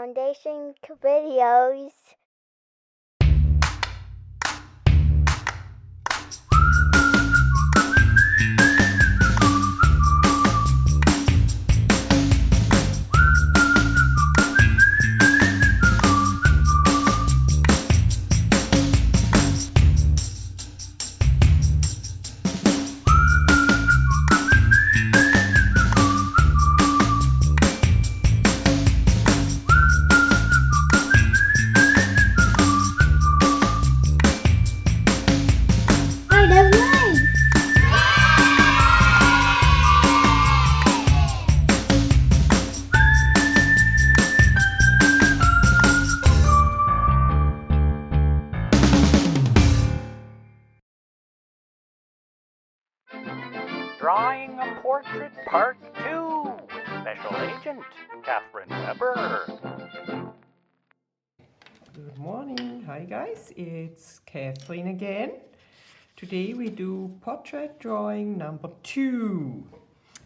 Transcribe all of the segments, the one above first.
Foundation videos. Drawing a Portrait Part 2 with Special Agent Catherine Weber. Good morning. Hi guys, it's Catherine again. Today we do portrait drawing number 2.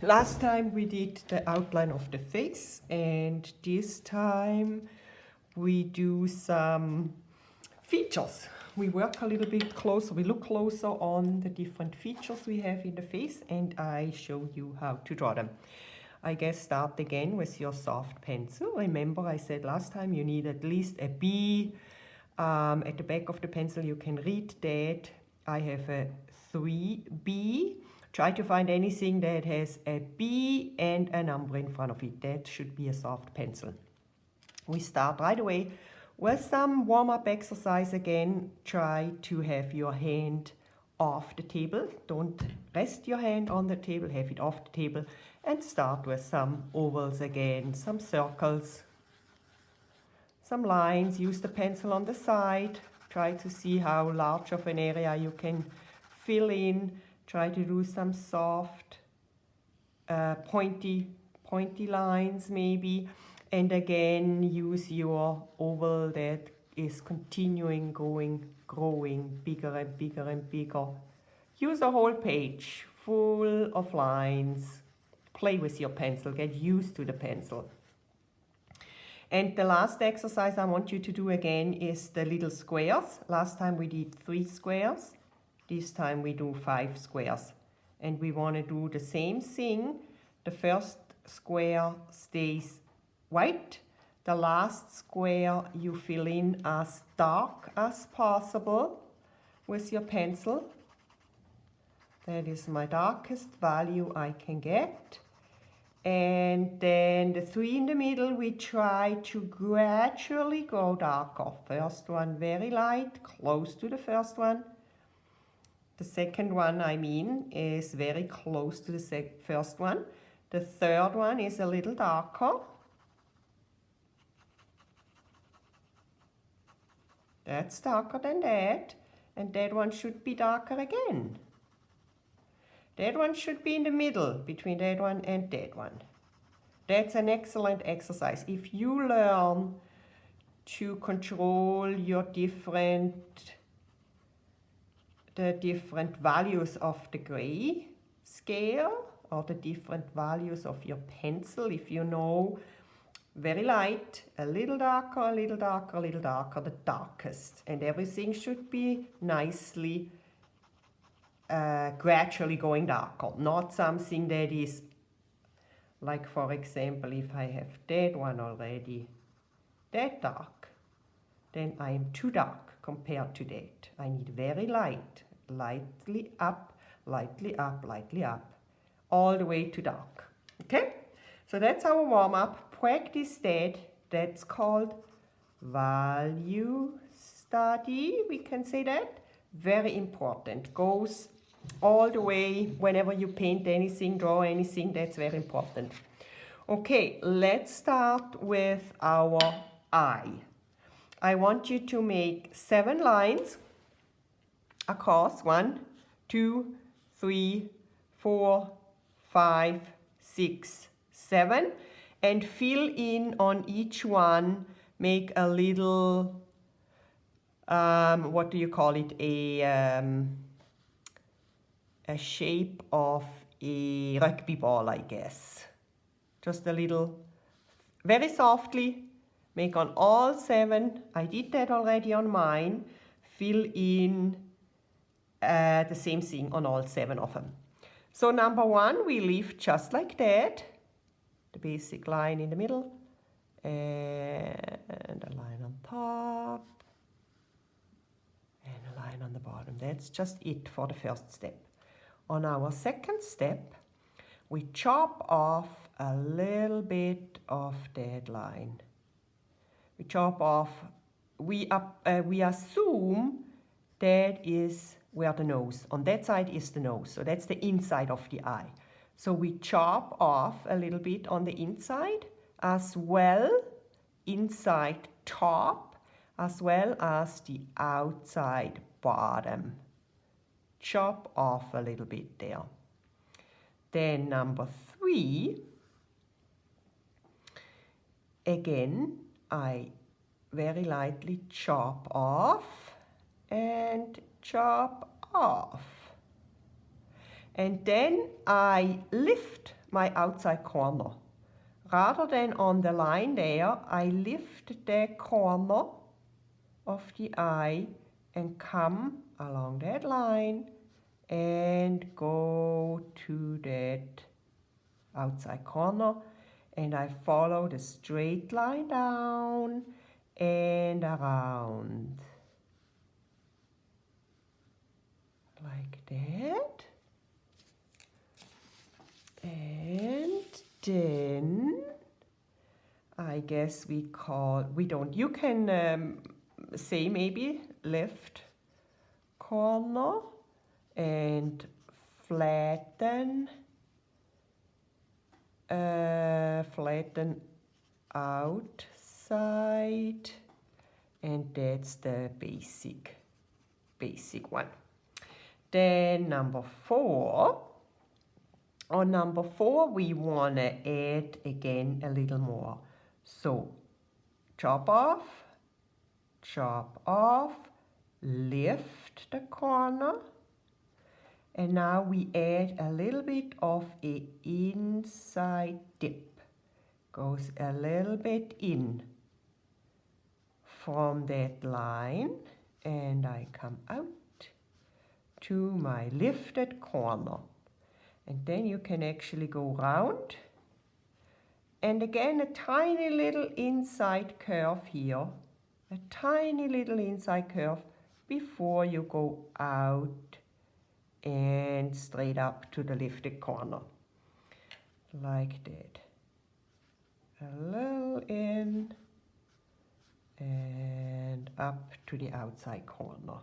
Last time we did the outline of the face, and this time we do some features. We work a little bit closer, we look closer on the different features we have in the face, and I show you how to draw them. I guess start again with your soft pencil. Remember I said last time you need at least a B. At the back of the pencil you can read that. I have a 3B. Try to find anything that has a B and a number in front of it. That should be a soft pencil. We start right away with some warm-up exercise again. Try to have your hand off the table. Don't rest your hand on the table, have it off the table, and start with some ovals again, some circles, some lines. Use the pencil on the side. Try to see how large of an area you can fill in. Try to do some soft, pointy lines maybe. And again, use your oval that is continuing growing bigger and bigger and bigger. Use a whole page full of lines. Play with your pencil, get used to the pencil. And the last exercise I want you to do again is the little squares. Last time we did 3 squares. This time we do 5 squares. And we want to do the same thing. The first square stays white. The last square you fill in as dark as possible with your pencil. That is my darkest value I can get. And then the 3 in the middle, we try to gradually go darker. First one very light, close to the first one. The second one, is very close to the first one. The third one is a little darker. That's darker than that. And that one should be darker again. That one should be in the middle between that one and that one. That's an excellent exercise. If you learn to control your the different values of the gray scale or the different values of your pencil, if you know very light, a little darker, a little darker, a little darker, the darkest, and everything should be nicely gradually going darker, not something that is like, for example, if I have that one already that dark, then I am too dark compared to that. I need very light, lightly up, lightly up, lightly up, all the way to dark. Okay, so that's our warm-up. Practice that. That's called value study, we can say that. Very important. Goes all the way whenever you paint anything, draw anything, that's very important. Okay, let's start with our eye. I want you to make 7 lines across. 1, 2, 3, 4, 5, 6, 7. And fill in on each one, make a little, what do you call it, a shape of a rugby ball, I guess. Just a little, very softly, Make on all 7, I did that already on mine, fill in the same thing on all 7 of them. So number 1, we leave just like that, the basic line in the middle, and a line on top, and a line on the bottom. That's just it for the first step. On our second step, we chop off a little bit of that line. We chop off, we assume that is where the nose, on that side is the nose, so that's the inside of the eye. So we chop off a little bit on the inside as well, inside top, as well as the outside bottom. Chop off a little bit there. Then number 3, again, I very lightly chop off and chop off. And then I lift my outside corner. Rather than on the line there, I lift the corner of the eye and come along that line and go to that outside corner, and I follow the straight line down and around like that. And then I guess we don't, you can say maybe left corner and flatten outside, and that's the basic one. Then number 4, on number 4 we want to add again a little more. So chop off, lift the corner, and now we add a little bit of a inside dip. Goes a little bit in from that line, and I come out to my lifted corner. And then you can actually go round. And again, a tiny little inside curve here. A tiny little inside curve before you go out and straight up to the lifted corner. Like that. A little in and up to the outside corner.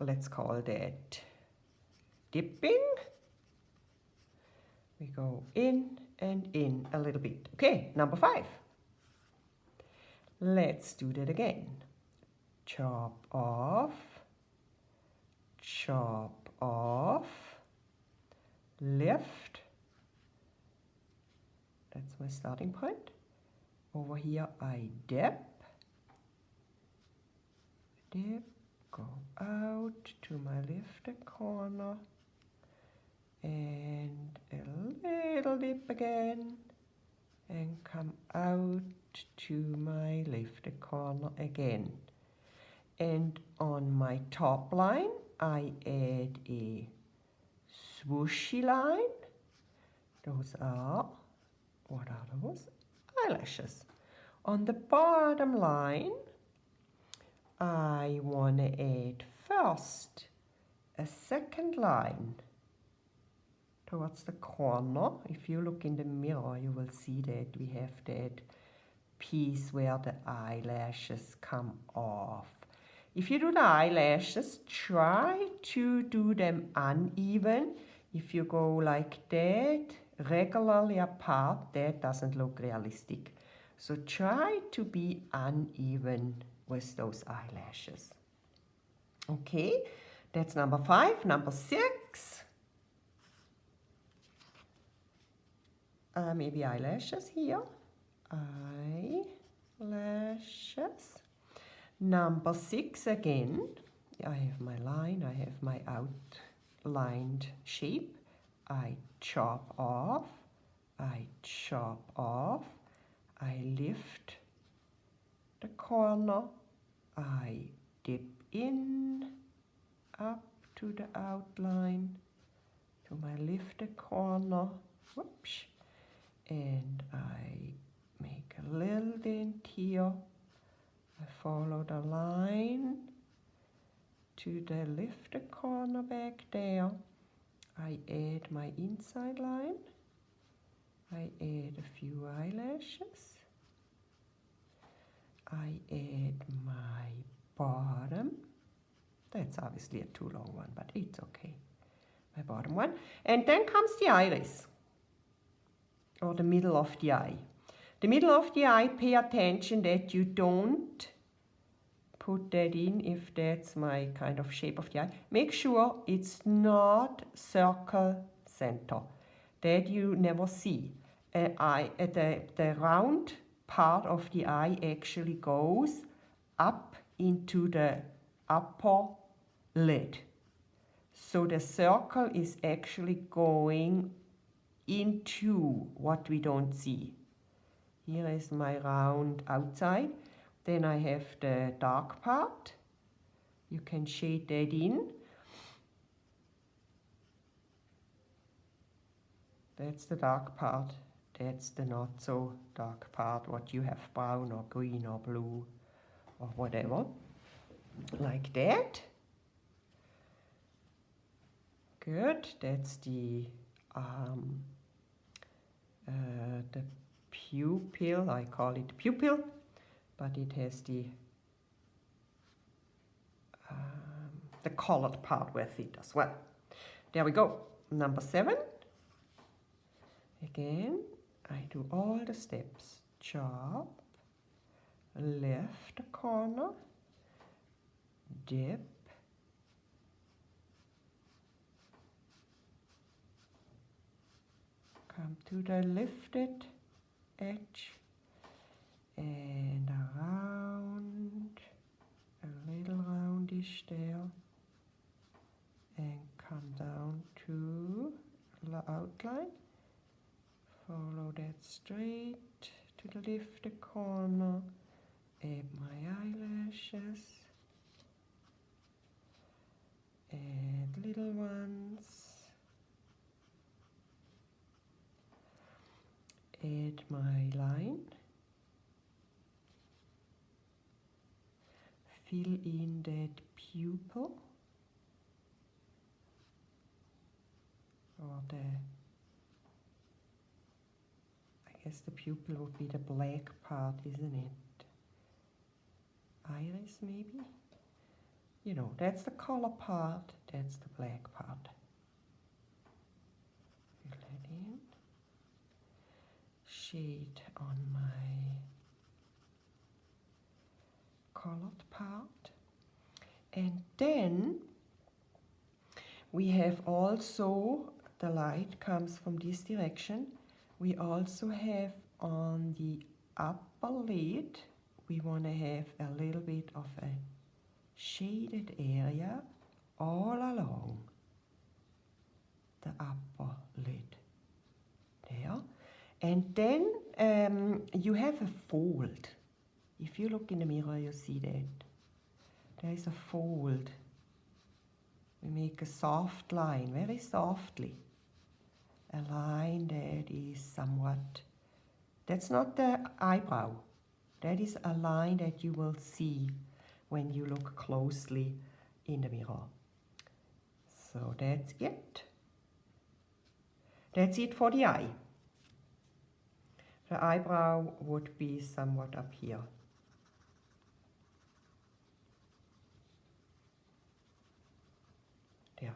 Let's call that dipping. We go in and in a little bit. Okay, number 5. Let's do that again. Chop off, lift. That's my starting point. Over here I dip, go out to my lifted corner, and a little dip again, and come out to my lifted corner again. And on my top line, I add a swooshy line. Those are, what are those? Eyelashes. On the bottom line, I want to add first a second line towards the corner. If you look in the mirror, you will see that we have that piece where the eyelashes come off. If you do the eyelashes, try to do them uneven. If you go like that, regularly apart, that doesn't look realistic. So try to be uneven with those eyelashes. Okay, that's number 5. Number 6. Maybe eyelashes here. Eyelashes. Number 6 again. I have my line, I have my outlined shape. I chop off, I lift the corner, I dip in, up to the outline, to my lifted corner, whoops, and I make a little dent here. I follow the line to the lifted corner back there. I add my inside line. I add a few eyelashes. I add my bottom. That's obviously a too long one, but it's okay. My bottom one. And then comes the iris, or the middle of the eye. The middle of the eye, pay attention that you don't put that in if that's my kind of shape of the eye. Make sure it's not circle center, that you never see. The round part of the eye actually goes up into the upper lid. So the circle is actually going into what we don't see. Here is my round outside. Then I have the dark part. You can shade that in. That's the dark part. That's the not so dark part, what you have brown or green or blue or whatever. Like that. Good. That's the pupil. I call it pupil, but it has the colored part with it as well. There we go. Number 7. Again, I do all the steps. Chop, lift the corner, dip, come to the lifted edge, and around, a little roundish there, and come down to the outline. Follow that straight to the lifted corner, add my eyelashes, add little ones, add my line, fill in that pupil, or I guess the pupil would be the black part, isn't it? Iris, maybe? You know, that's the color part, that's the black part. Fill that in. Shade on my colored part. And then we have also, the light comes from this direction. We also have on the upper lid, we want to have a little bit of a shaded area all along the upper lid. There. And then you have a fold. If you look in the mirror, you see that. There is a fold. We make a soft line, very softly. A line that is somewhat, that's not the eyebrow. That is a line that you will see when you look closely in the mirror. So that's it. That's it for the eye. The eyebrow would be somewhat up here. There.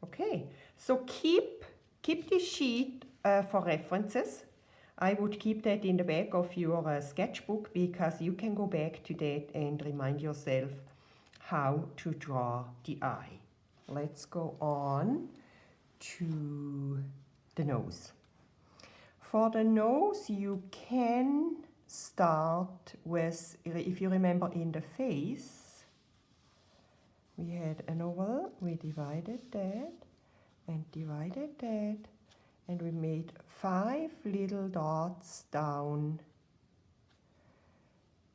Okay, so keep this sheet for references. I would keep that in the back of your sketchbook, because you can go back to that and remind yourself how to draw the eye. Let's go on to the nose. For the nose, you can start with, if you remember in the face, we had an oval, we divided that and divided that, and we made 5 little dots down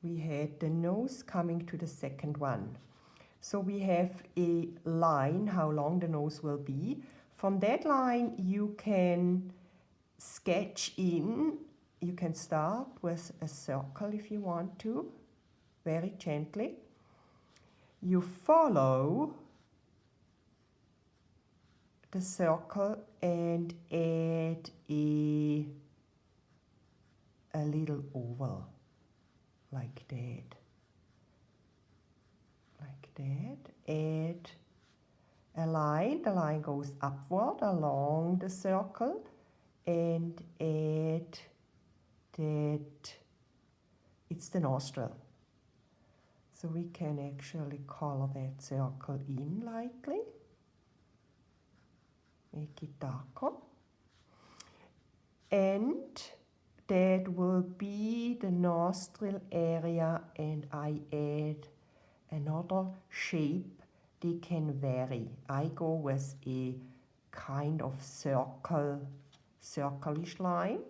we had the nose coming to the second one. So we have a line how long the nose will be. From that line you can sketch in, you can start with a circle if you want to, very gently. You follow the circle and add a little oval, like that. Like that. Add a line, the line goes upward along the circle, and add that it's the nostril. So we can actually color that circle in lightly, make it darker, and that will be the nostril area, and I add another shape. They can vary. I go with a kind of circle-ish line.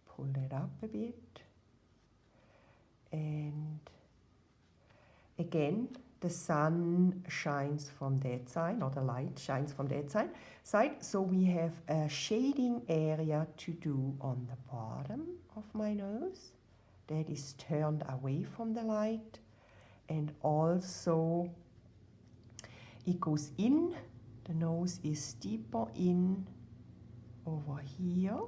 Pull that up a bit. And again, the sun shines from that side, or the light shines from that side. So we have a shading area to do on the bottom of my nose that is turned away from the light, and also it goes in, the nose is deeper in over here,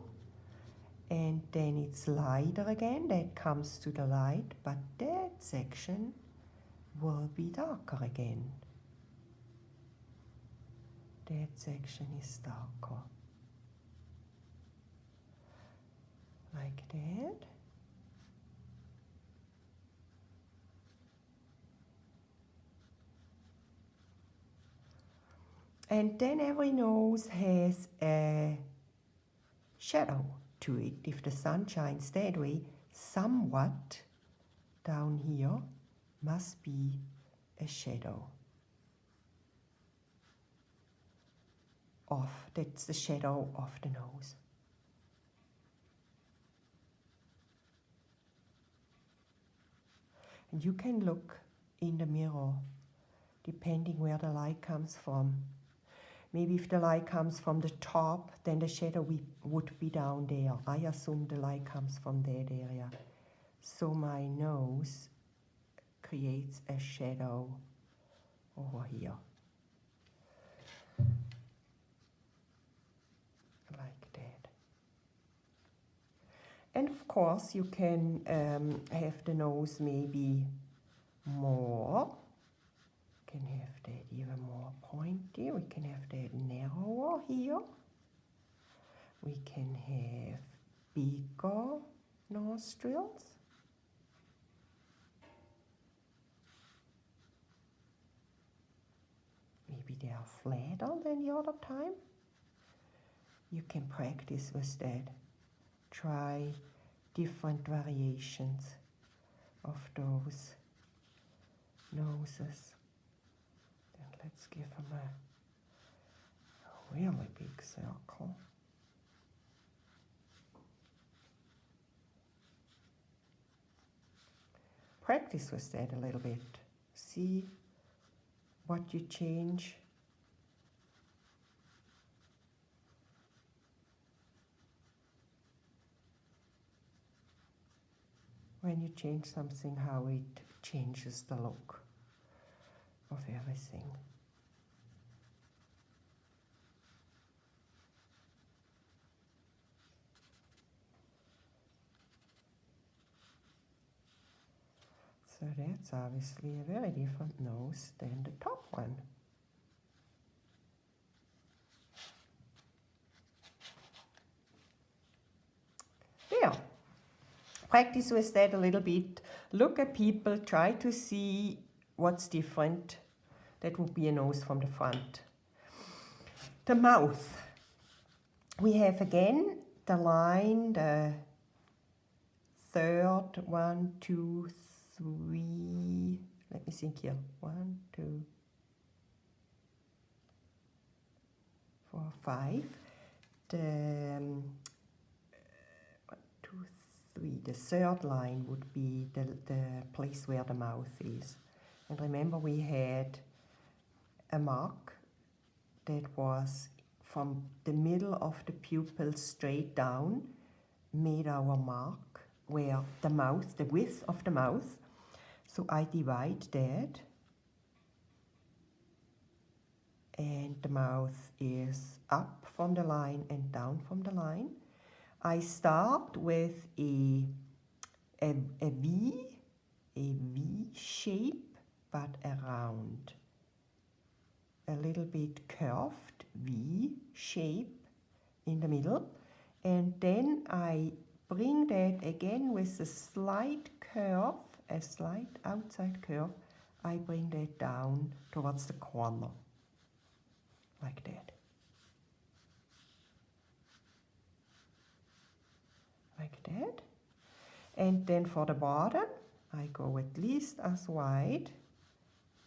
and then it's lighter again, that comes to the light, but that section will be darker again. That section is darker. Like that. And then every nose has a shadow to it. If the sun shines that way, somewhat down here must be a shadow. That's the shadow of the nose. And you can look in the mirror, depending where the light comes from. Maybe if the light comes from the top, then the shadow would be down there. I assume the light comes from that area. So my nose creates a shadow over here. Like that. And of course you can have the nose maybe more. Can have that even more pointy. We can have that narrower here. We can have bigger nostrils. Maybe they are flatter than the other time. You can practice with that. Try different variations of those noses. Then let's give them a really big circle. Practice with that a little bit. See what you change. When you change something, how it changes the look of everything. So that's obviously a very different nose than the top one. There. Practice with that a little bit. Look at people, try to see what's different. That would be a nose from the front. The mouth. We have again the line, the third, 1, 2, 3, let me think here, 1, 2, 4, 5. The 1, 2, 3, the third line would be the place where the mouth is. And remember, we had a mark that was from the middle of the pupil straight down, made our mark where the mouth, the width of the mouth. So I divide that, and the mouth is up from the line and down from the line. I start with a V shape, but around. A little bit curved V shape in the middle, and then I bring that again with a slight curve, a slight outside curve. I bring that down towards the corner, like that. Like that. And then for the bottom, I go at least as wide,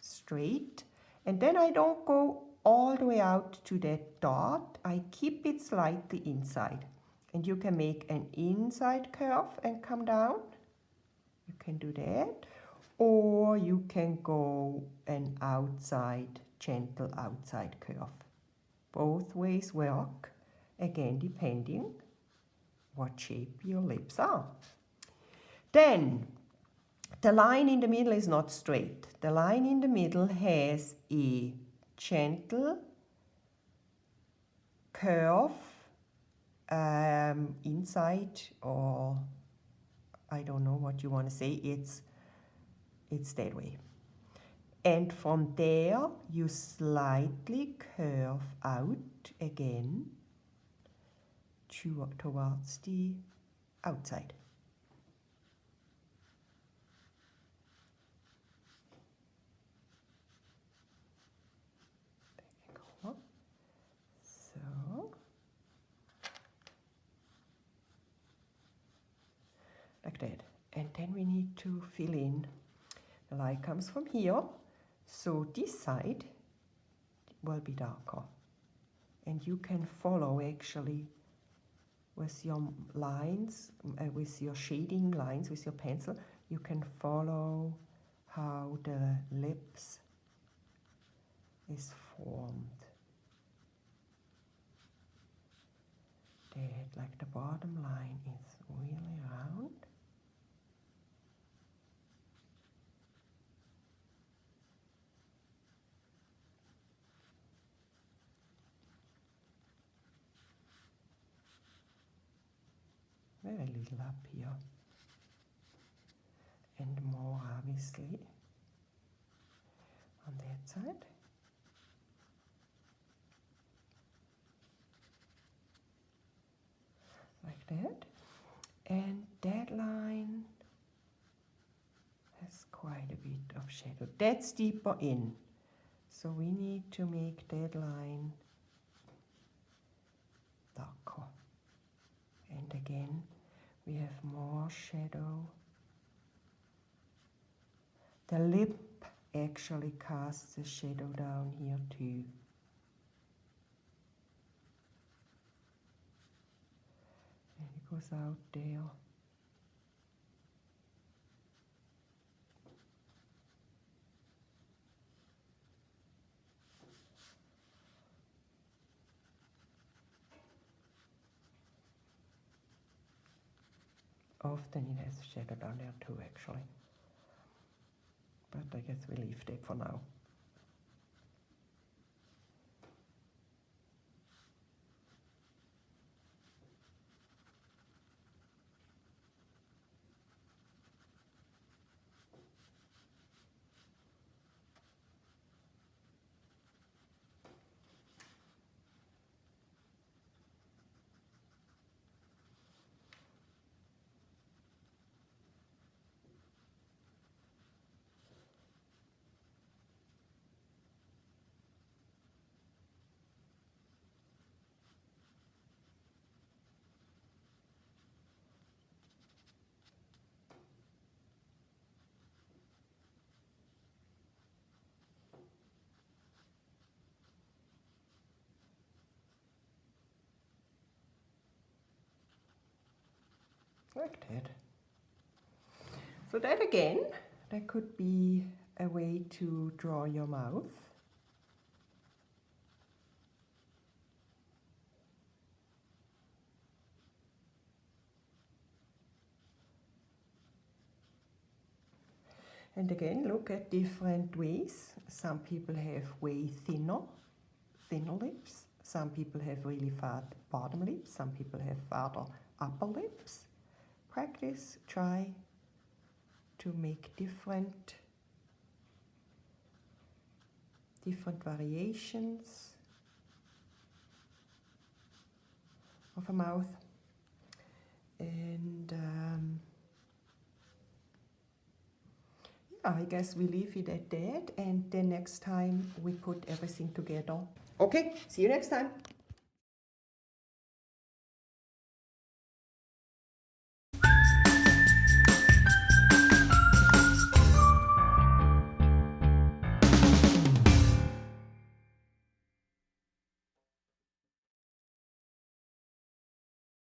straight, and then I don't go all the way out to that dot. I keep it slightly inside. And you can make an inside curve and come down. You can do that. Or you can go an outside, gentle outside curve. Both ways work, again depending what shape your lips are. Then, the line in the middle is not straight. The line in the middle has a gentle curve inside, or I don't know what you want to say. It's that way. And from there, you slightly curve out again towards the outside. Like that. And then we need to fill in. The light comes from here, so this side will be darker. And you can follow actually with your lines, with your shading lines, with your pencil, you can follow how the lips is formed. That, like the bottom line is really round. Very little up here, and more obviously on that side. Like that. And that line has quite a bit of shadow. That's deeper in, so we need to make that line darker. And again, we have more shadow. The lip actually casts the shadow down here too. And it goes out there. Often it has shadow down there too, actually. But I guess we leave that for now. Like that. So that again, that could be a way to draw your mouth. And again, look at different ways. Some people have way thinner lips. Some people have really fat bottom lips. Some people have fatter upper lips. Practice, try to make different variations of a mouth. And I guess we leave it at that, and then next time we put everything together. Okay, see you next time.